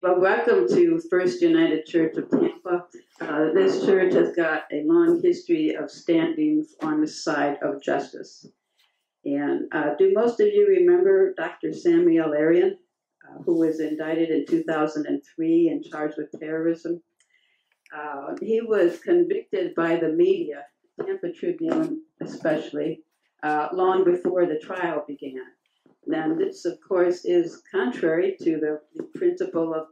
Well, welcome to First United Church of Tampa. This church has got a long history of standing on the side of justice. And do most of you remember Dr. Samuel Arian, who was indicted in 2003 and charged with terrorism? He was convicted by the media, Tampa Tribune especially, long before the trial began. Now, this, of course, is contrary to the principle of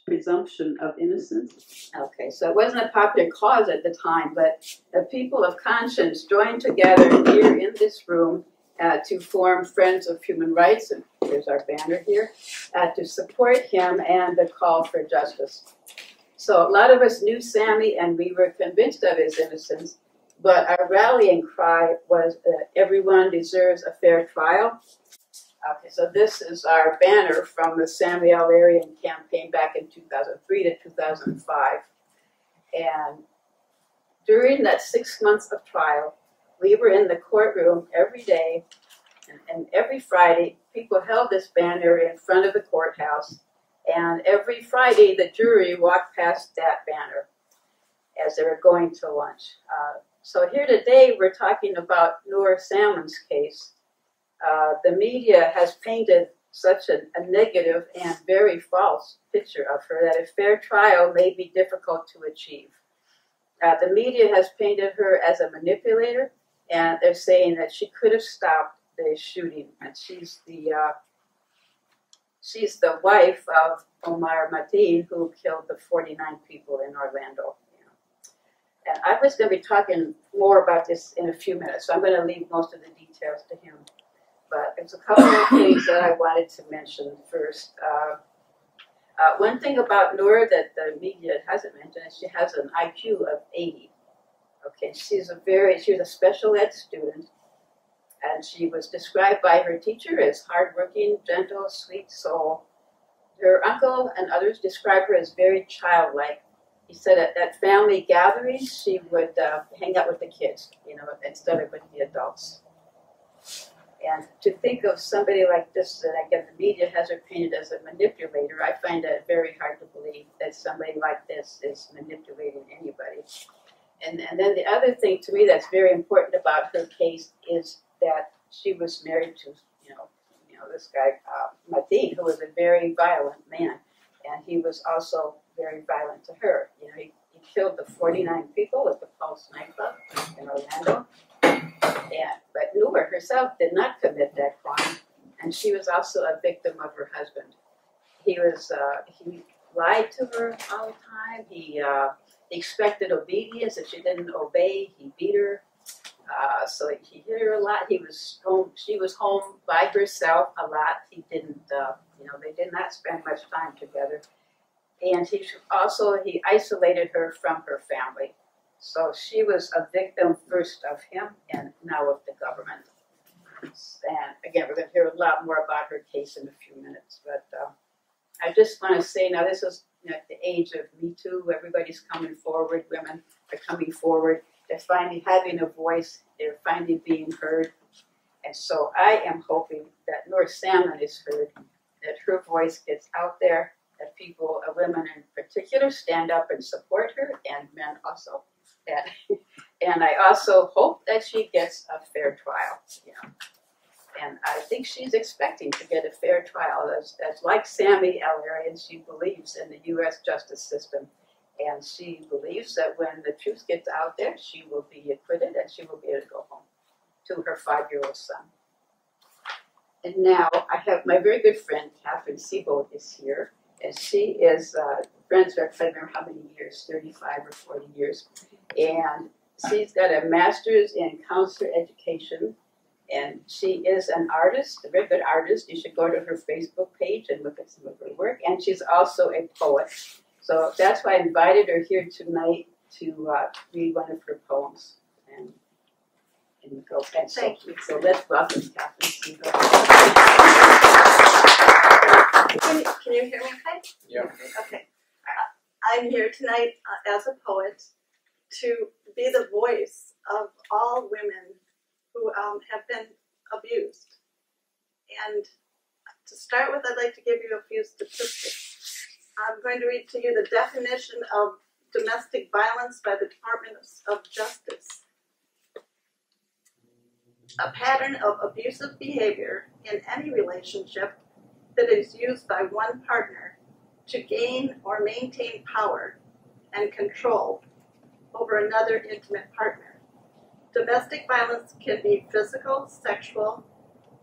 presumption of innocence. Okay, so it wasn't a popular cause at the time, but the people of conscience joined together here in this room to form Friends of Human Rights, and here's our banner here, to support him and the call for justice. So a lot of us knew Sammy, and we were convinced of his innocence, but our rallying cry was everyone deserves a fair trial. Okay, so this is our banner from the Samuel Arian campaign back in 2003 to 2005. And during that 6 months of trial, we were in the courtroom every day, and every Friday, people held this banner in front of the courthouse, and every Friday, the jury walked past that banner as they were going to lunch. So here today, we're talking about Noor Salman's case. The media has painted such a negative and very false picture of her that a fair trial may be difficult to achieve. The media has painted her as a manipulator, and they're saying that she could have stopped the shooting, and she's the wife of Omar Mateen, who killed the 49 people in Orlando. And I was going to be talking more about this in a few minutes, so I'm going to leave most of the details to him. But there's a couple of things that I wanted to mention first. One thing about Noor that the media hasn't mentioned is she has an IQ of 80. Okay, she was a special ed student, and she was described by her teacher as hardworking, gentle, sweet soul. Her uncle and others described her as very childlike. He said at family gatherings, she would hang out with the kids, instead of with the adults. And to think of somebody like this, that again the media has her painted as a manipulator, I find that very hard to believe that somebody like this is manipulating anybody. And then the other thing to me that's very important about her case is that she was married to, this guy, Mateen, who was a very violent man. And he was also very violent to her. He killed the 49 people at the Pulse nightclub in Orlando. But Noor herself did not commit that crime, and she was also a victim of her husband. He lied to her all the time. He expected obedience. If she didn't obey, he beat her. So he hit her a lot. She was home by herself a lot. He didn't, they did not spend much time together. And he isolated her from her family. So she was a victim first of him and now of the government. And again, we're going to hear a lot more about her case in a few minutes. But I just want to say now this is at the age of Me Too. Everybody's coming forward. Women are coming forward. They're finally having a voice. They're finally being heard. And so I am hoping that Noor Salman is heard, that her voice gets out there, that people, women in particular, stand up and support her, and men also. And I also hope that she gets a fair trial. And I think she's expecting to get a fair trial. As like Sammy Arian, she believes in the U.S. justice system. And she believes that when the truth gets out there, she will be acquitted and she will be able to go home to her 5-year-old son. And now I have my very good friend, Catherine Siebold, is here. And she is friends for, I don't remember how many years, 35 or 40 years. And she's got a master's in counselor education. And she is an artist, a very good artist. You should go to her Facebook page and look at some of her work. And she's also a poet. So that's why I invited her here tonight to read one of her poems. And go. And thank you. So let's welcome Catherine Siebold. Can you hear me okay? Yeah. Okay. I'm here tonight as a poet to be the voice of all women who have been abused. And to start with, I'd like to give you a few statistics. I'm going to read to you the definition of domestic violence by the Department of Justice. A pattern of abusive behavior in any relationship that is used by one partner to gain or maintain power and control over another intimate partner. Domestic violence can be physical, sexual,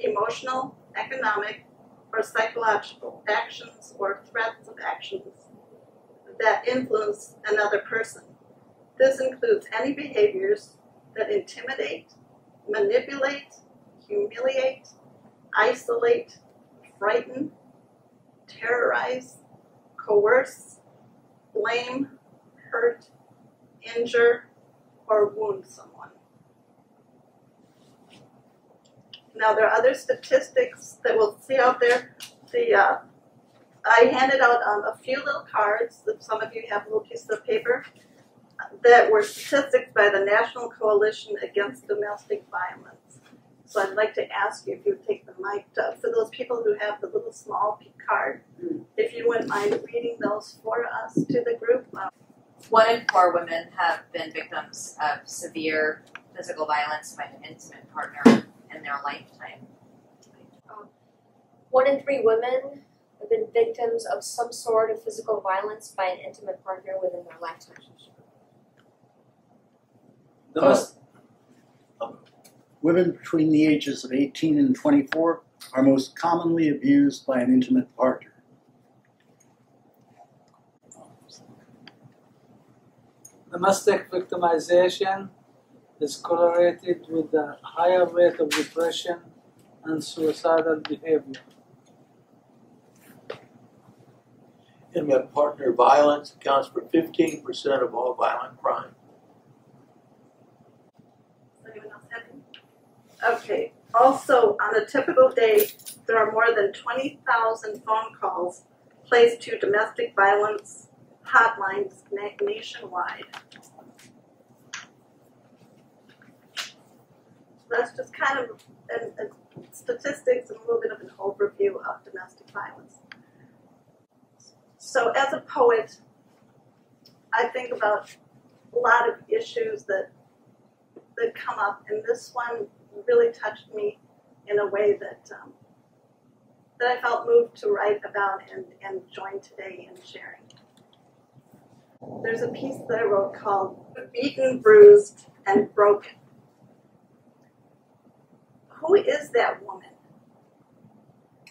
emotional, economic, or psychological actions or threats of actions that influence another person. This includes any behaviors that intimidate, manipulate, humiliate, isolate, frighten, terrorize, coerce, blame, hurt, injure, or wound someone. Now, there are other statistics that we'll see out there. I handed out a few little cards, that some of you have little pieces of paper, that were statistics by the National Coalition Against Domestic Violence. So I'd like to ask you if you would take the mic for those people who have the little small card, if you wouldn't mind reading those for us to the group. 1 in 4 women have been victims of severe physical violence by an intimate partner in their lifetime. 1 in 3 women have been victims of some sort of physical violence by an intimate partner within their lifetime. Women between the ages of 18 and 24 are most commonly abused by an intimate partner. Domestic victimization is correlated with a higher rate of depression and suicidal behavior. Intimate partner violence accounts for 15% of all violent crime. Anyone else have any? Okay. Also, on a typical day, there are more than 20,000 phone calls placed to domestic violence hotlines nationwide. So that's just kind of statistics and a little bit of an overview of domestic violence. So as a poet, I think about a lot of issues that come up, and this one really touched me in a way that I felt moved to write about and join today in sharing. There's a piece that I wrote called Beaten, Bruised, and Broken. Who is that woman?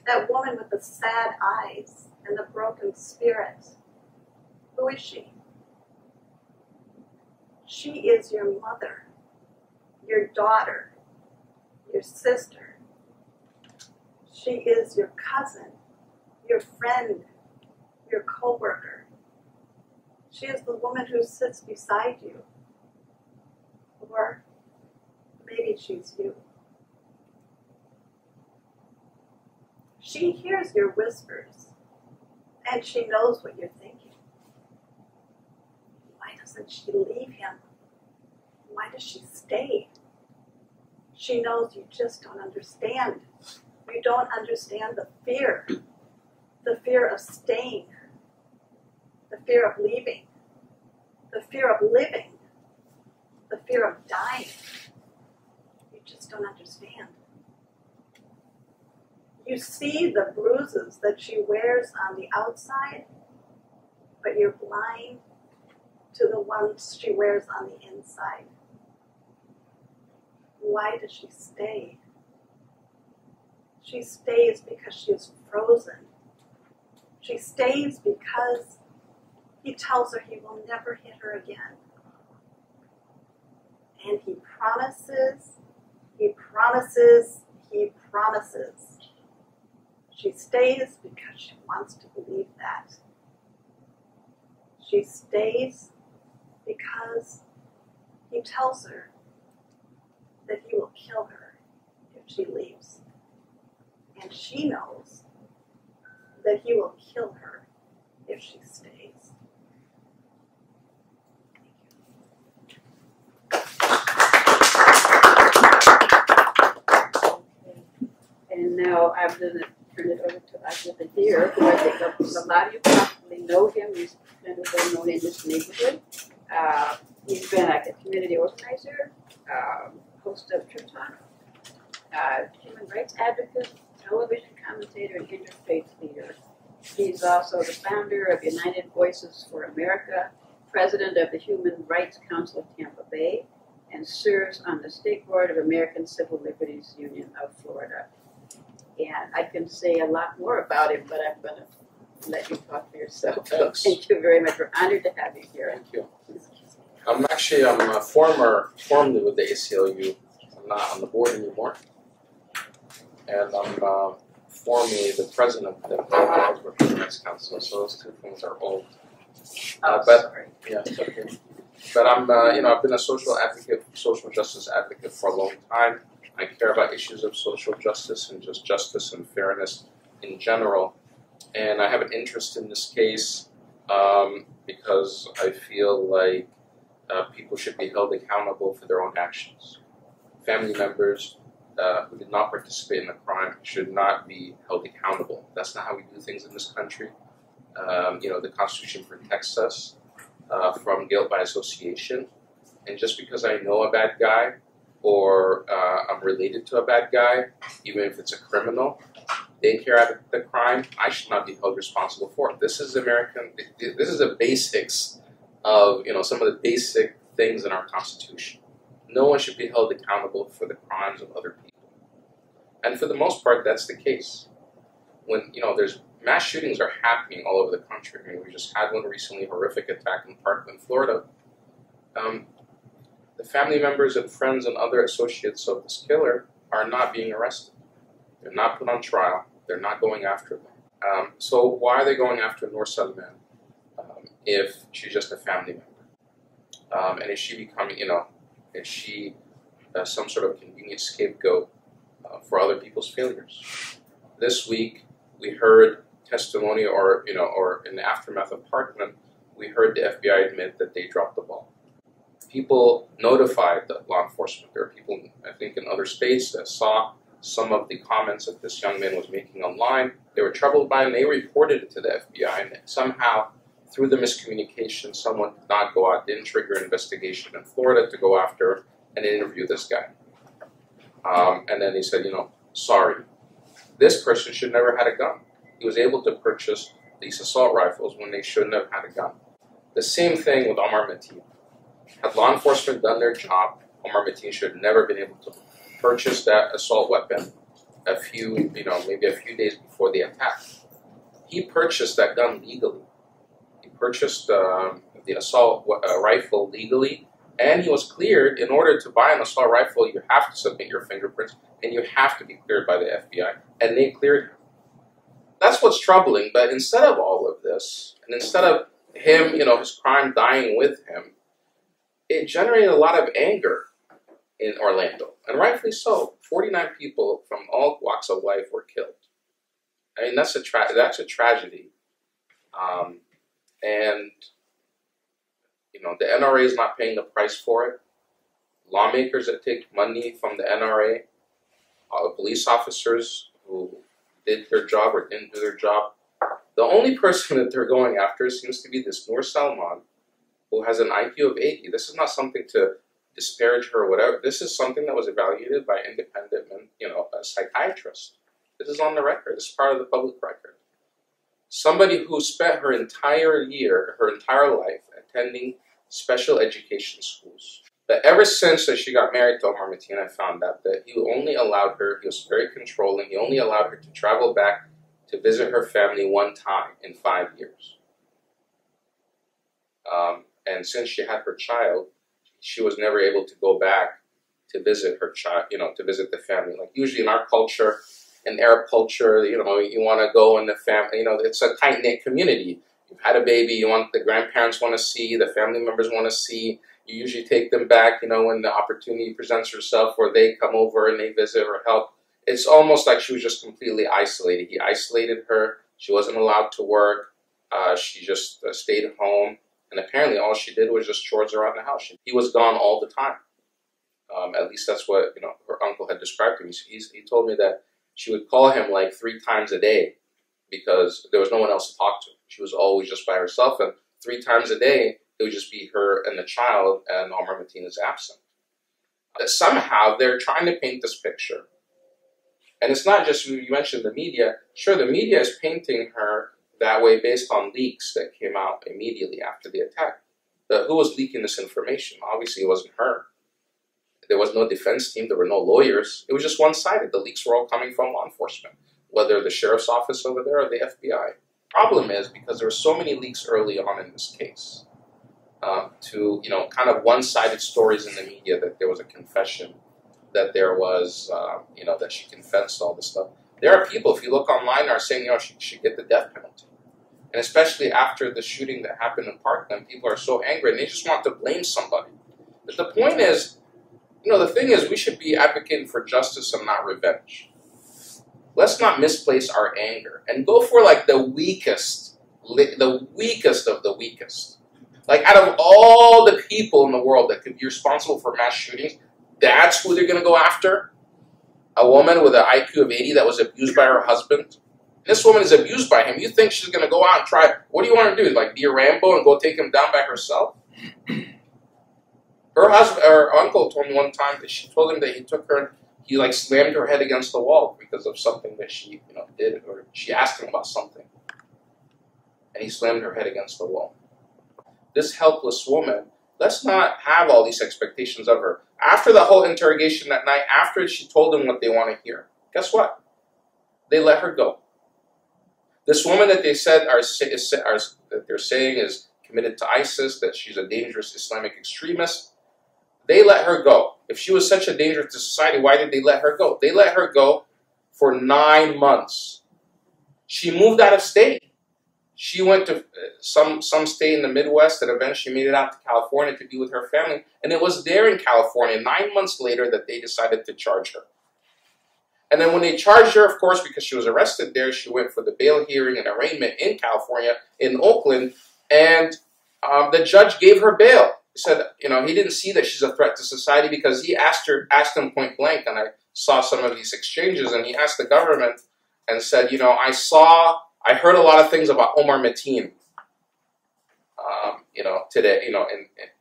That woman with the sad eyes and the broken spirit. Who is she? She is your mother, your daughter, your sister. She is your cousin, your friend, your co-worker. She is the woman who sits beside you. Or maybe she's you. She hears your whispers, and she knows what you're thinking. Why doesn't she leave him? Why does she stay? She knows you just don't understand. You don't understand the fear of staying, the fear of leaving, the fear of living, the fear of dying. You just don't understand. You see the bruises that she wears on the outside, but you're blind to the ones she wears on the inside. Why does she stay? She stays because she is frozen. She stays because he tells her he will never hit her again. And he promises, he promises, he promises. She stays because she wants to believe that. She stays because he tells her that he will kill her if she leaves. And she knows that he will kill her if she stays. And now I'm going to turn it over to Ajit here, who I think a lot of you probably know him. He's kind of well known in this neighborhood. He's been like a community organizer, host of Church Talk, human rights advocate, television commentator, and interfaith leader. He's also the founder of United Voices for America, president of the Human Rights Council of Tampa Bay, and serves on the State Board of American Civil Liberties Union of Florida. And I can say a lot more about him, but I'm going to let you talk for yourself. Thanks. Thank you very much. We're honored to have you here. Thank you. I'm formerly with the ACLU. I'm not on the board anymore. And I'm formerly the president of the Human Rights Council, so those two things are old. Sorry. Yeah, it's okay. But I've been a social justice advocate for a long time. I care about issues of social justice and just justice and fairness in general. And I have an interest in this case because I feel like people should be held accountable for their own actions. Family members who did not participate in the crime should not be held accountable. That's not how we do things in this country. The Constitution protects us from guilt by association. And just because I know a bad guy or I'm related to a bad guy, even if it's a criminal, they carry out the crime, I should not be held responsible for it. This is the basics of some of the basic things in our Constitution. No one should be held accountable for the crimes of other people. And for the most part, that's the case. When, there's mass shootings are happening all over the country. I mean, we just had one recently, a horrific attack in Parkland, Florida. The family members and friends and other associates of this killer are not being arrested. They're not put on trial. They're not going after them. So why are they going after Noor Salman if she's just a family member? And is she becoming, is she some sort of convenient scapegoat for other people's failures? This week, we heard testimony, or in the aftermath of Parkland, we heard the FBI admit that they dropped the ball. People notified the law enforcement. There are people, I think, in other states that saw some of the comments that this young man was making online. They were troubled by it, and they reported it to the FBI. And somehow, through the miscommunication, someone did not go out, didn't trigger an investigation in Florida to go after and interview this guy. And then they said, sorry. This person should never have had a gun. He was able to purchase these assault rifles when they shouldn't have had a gun. The same thing with Omar Mateen. Had law enforcement done their job, Omar Mateen should have never been able to purchase that assault weapon maybe a few days before the attack. He purchased that gun legally. He purchased the assault rifle legally, and he was cleared. In order to buy an assault rifle, you have to submit your fingerprints, and you have to be cleared by the FBI, and they cleared him. That's what's troubling, but instead of all of this, and instead of him, his crime dying with him, it generated a lot of anger in Orlando, and rightfully so. 49 people from all walks of life were killed. I mean, that's a tragedy. And the NRA is not paying the price for it. Lawmakers that take money from the NRA, police officers who did their job or didn't do their job. The only person that they're going after seems to be this Noor Salman, who has an IQ of 80. This is not something to disparage her or whatever. This is something that was evaluated by independent, a psychiatrist. This is on the record. This is part of the public record. Somebody who spent her entire life attending special education schools. But ever since that she got married to Omar Mateen, I found out that he was very controlling, he only allowed her to travel back to visit her family one time in 5 years. And since she had her child, she was never able to go back to visit her child, to visit the family. Like usually in our culture, in Arab culture, you want to go in the family, it's a tight-knit community. You've had a baby, the grandparents want to see, the family members want to see. You usually take them back, when the opportunity presents herself where they come over and they visit or help. It's almost like she was just completely isolated. He isolated her. She wasn't allowed to work. She just stayed home. And apparently all she did was just chores around the house. He was gone all the time. At least that's what her uncle had described to me. He told me that she would call him like 3 times a day because there was no one else to talk to. She was always just by herself, and 3 times a day, it would just be her and the child, and Omar Mateen is absent. Somehow, they're trying to paint this picture. And it's not just, you mentioned the media. Sure, the media is painting her that way based on leaks that came out immediately after the attack. Who was leaking this information? Obviously, it wasn't her. There was no defense team. There were no lawyers. It was just one-sided. The leaks were all coming from law enforcement, whether the sheriff's office over there or the FBI. Problem is, because there were so many leaks early on in this case, to, kind of one-sided stories in the media that there was a confession, that there was, that she confessed all this stuff. There are people, if you look online, are saying, she should get the death penalty. And especially after the shooting that happened in Parkland, people are so angry and they just want to blame somebody. But the point is, the thing is, we should be advocating for justice and not revenge. Let's not misplace our anger and go for like the weakest of the weakest. Like out of all the people in the world that could be responsible for mass shootings, that's who they're going to go after? A woman with an IQ of 80 that was abused by her husband? This woman is abused by him. You think she's going to go out and try, what do you want to do? Like be a Rambo and go take him down by herself? Her uncle told me one time that she told him that he took her and he like slammed her head against the wall because of something that she did, or she asked him about something. And he slammed her head against the wall. This helpless woman, let's not have all these expectations of her. After the whole interrogation that night, after she told them what they want to hear, guess what? They let her go. This woman that they said that they're saying is committed to ISIS, that she's a dangerous Islamic extremist, they let her go. If she was such a danger to society, why did they let her go? They let her go for 9 months. She moved out of state. She went to some state in the Midwest and eventually made it out to California to be with her family. And it was there in California 9 months later that they decided to charge her. And then when they charged her, of course, because she was arrested there, she went for the bail hearing and arraignment in California, in Oakland, and the judge gave her bail. He said, he didn't see that she's a threat to society because he asked him point blank, and I saw some of these exchanges, and he asked the government and said, I heard a lot of things about Omar Mateen, today,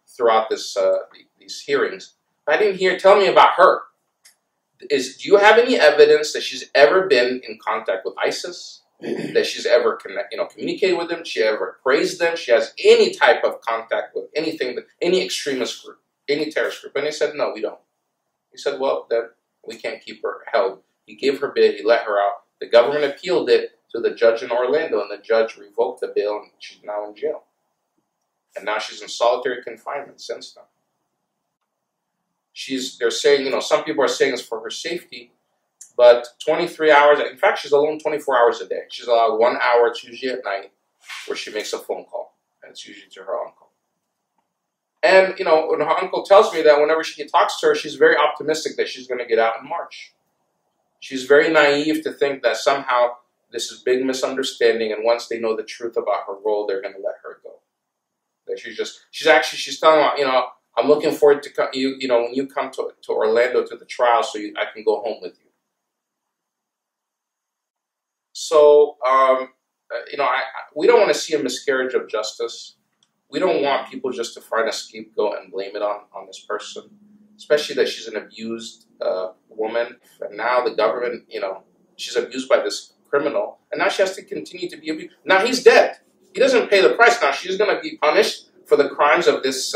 throughout these hearings. I didn't tell me about her. Do you have any evidence that she's ever been in contact with ISIS? That she's ever communicated with them, she ever praised them, she has any type of contact with anything, any extremist group, any terrorist group? And they said, no, we don't. He said, well, then we can't keep her held. He gave her bail, he let her out. The government appealed it to the judge in Orlando, and the judge revoked the bail, and she's now in jail. And now she's in solitary confinement since then. They're saying, some people are saying it's for her safety, but 23 hours, in fact, she's alone 24 hours a day. She's allowed 1 hour, it's usually at night, where she makes a phone call, and it's usually to her uncle. And, when her uncle tells me that whenever he talks to her, she's very optimistic that she's going to get out in March. She's very naive to think that somehow this is big misunderstanding, and once they know the truth about her role, they're going to let her go. That she's telling me, I'm looking forward to when you come to Orlando to the trial, so I can go home with you. So, we don't want to see a miscarriage of justice. We don't want people just to find a scapegoat and blame it on this person, especially that she's an abused woman. And now the government, she's abused by this criminal, and now she has to continue to be abused. Now he's dead. He doesn't pay the price. Now she's going to be punished for the crimes of this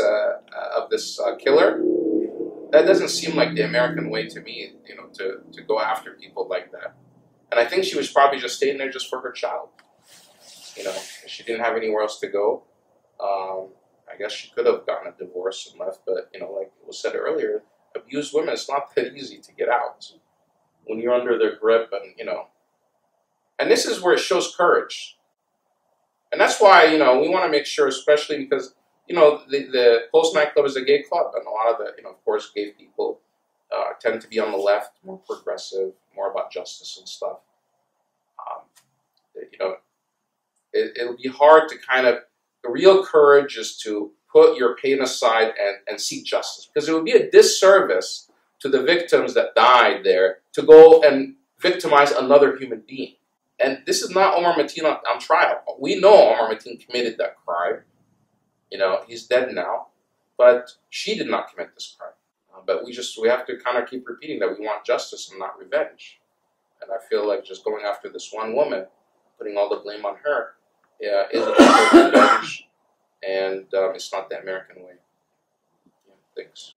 killer. That doesn't seem like the American way to me, to go after people like that. And I think she was probably just staying there just for her child. She didn't have anywhere else to go. I guess she could have gotten a divorce and left, but, like it was said earlier, abused women, it's not that easy to get out when you're under their grip and, And this is where it shows courage. And that's why, we want to make sure, especially because, the Pulse nightclub is a gay club, and a lot of the, of course, gay people tend to be on the left, more progressive, more about justice and stuff. It'll be hard to the real courage is to put your pain aside and seek justice. Because it would be a disservice to the victims that died there to go and victimize another human being. And this is not Omar Mateen on trial. We know Omar Mateen committed that crime. You know, he's dead now, but she did not commit this crime. But we have to kind of keep repeating that we want justice and not revenge. And I feel like just going after this one woman, putting all the blame on her, is a type of revenge, and it's not the American way. Yeah, thanks.